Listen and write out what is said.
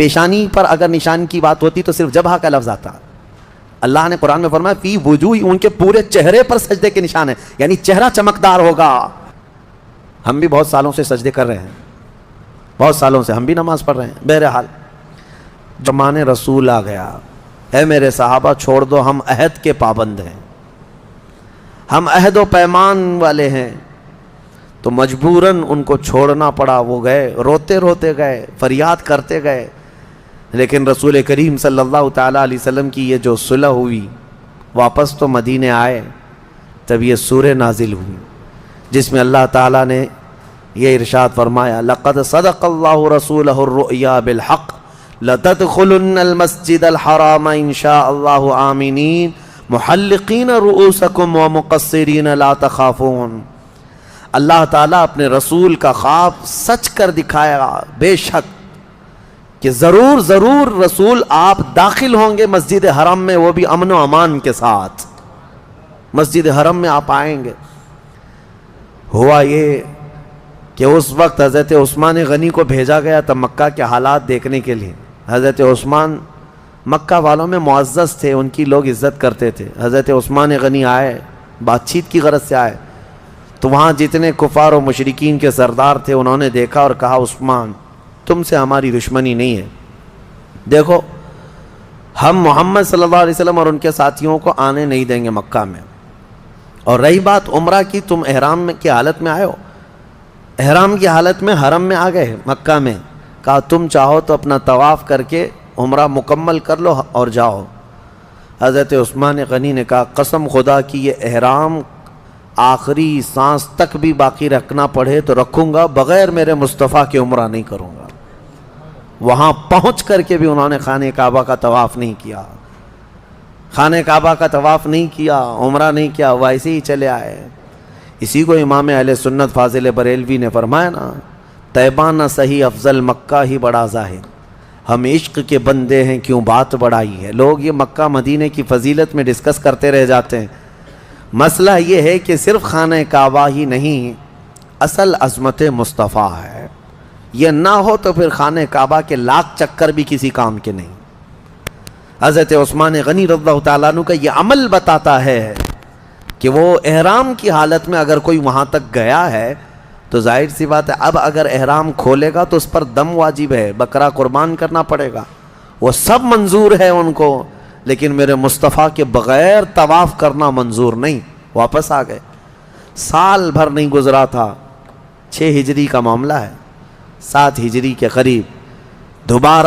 پیشانی پر اگر نشان کی بات ہوتی تو صرف جبہہ کا لفظ آتا. اللہ نے قرآن میں فرمایا فی وجوہ، ان کے پورے چہرے پر سجدے کے نشان ہیں، یعنی چہرہ چمکدار ہوگا. ہم بھی بہت سالوں سے سجدے کر رہے ہیں، بہت سالوں سے ہم بھی نماز پڑھ رہے ہیں. بہرحال زمانے رسول آ گیا، اے میرے صحابہ چھوڑ دو، ہم عہد کے پابند ہیں، ہم عہد و پیمان والے ہیں. تو مجبوراً ان کو چھوڑنا پڑا. وہ گئے، روتے روتے گئے، فریاد کرتے گئے. لیکن رسول کریم صلی اللہ تعالیٰ علیہ وسلم کی یہ جو صلح ہوئی، واپس تو مدینے آئے، تب یہ سورہ نازل ہوئی جس میں اللہ تعالیٰ نے یہ ارشاد فرمایا لقد صدق اللہ رسولہ الرؤیا بالحق لتدخلن المسجد الحرام ان شاء اللہ آمنین محلقین رؤوسکم ومقصرین لا تخافون. اللہ تعالیٰ اپنے رسول کا خواب سچ کر دکھایا، بے شک کہ ضرور ضرور رسول آپ داخل ہوں گے مسجد حرم میں، وہ بھی امن و امان کے ساتھ مسجد حرم میں آپ آئیں گے. ہوا یہ کہ اس وقت حضرت عثمان غنی کو بھیجا گیا تھا مکہ کے حالات دیکھنے کے لیے. حضرت عثمان مکہ والوں میں معزز تھے، ان کی لوگ عزت کرتے تھے. حضرت عثمان غنی آئے، بات چیت کی غرض سے آئے، تو وہاں جتنے کفار و مشرکین کے سردار تھے انہوں نے دیکھا اور کہا عثمان تم سے ہماری دشمنی نہیں ہے، دیکھو ہم محمد صلی اللہ علیہ وسلم اور ان کے ساتھیوں کو آنے نہیں دیں گے مکہ میں. اور رہی بات عمرہ کی، تم احرام کی حالت میں آئے ہو، احرام کی حالت میں حرم میں آ گئے مکہ میں، کہا تم چاہو تو اپنا طواف کر کے عمرہ مکمل کر لو اور جاؤ. حضرت عثمان غنی نے کہا قسم خدا کی یہ احرام آخری سانس تک بھی باقی رکھنا پڑے تو رکھوں گا، بغیر میرے مصطفیٰ کے عمرہ نہیں کروں گا. وہاں پہنچ کر کے بھی انہوں نے خانہ کعبہ کا طواف نہیں کیا، خانہ کعبہ کا طواف نہیں کیا، عمرہ نہیں کیا، ویسے ہی چلے آئے. اسی کو امام اہل سنت فاضل بریلوی نے فرمایا نا، طیبہ نہ صحیح افضل مکہ ہی بڑا ظاہر، ہم عشق کے بندے ہیں کیوں بات بڑائی ہے. لوگ یہ مکہ مدینے کی فضیلت میں ڈسکس کرتے رہ جاتے ہیں. مسئلہ یہ ہے کہ صرف خانہ کعبہ ہی نہیں، اصل عظمت مصطفیٰ ہے. یہ نہ ہو تو پھر خانہ کعبہ کے لاکھ چکر بھی کسی کام کے نہیں. حضرت عثمان غنی رضی اللہ تعالیٰ عنہ کا یہ عمل بتاتا ہے کہ وہ احرام کی حالت میں اگر کوئی وہاں تک گیا ہے تو ظاہر سی بات ہے اب اگر احرام کھولے گا تو اس پر دم واجب ہے، بکرا قربان کرنا پڑے گا، وہ سب منظور ہے ان کو، لیکن میرے مصطفیٰ کے بغیر طواف کرنا منظور نہیں. واپس آ گئے. سال بھر نہیں گزرا تھا، 6 ہجری کا معاملہ ہے، 7 ہجری کے قریب دوبارہ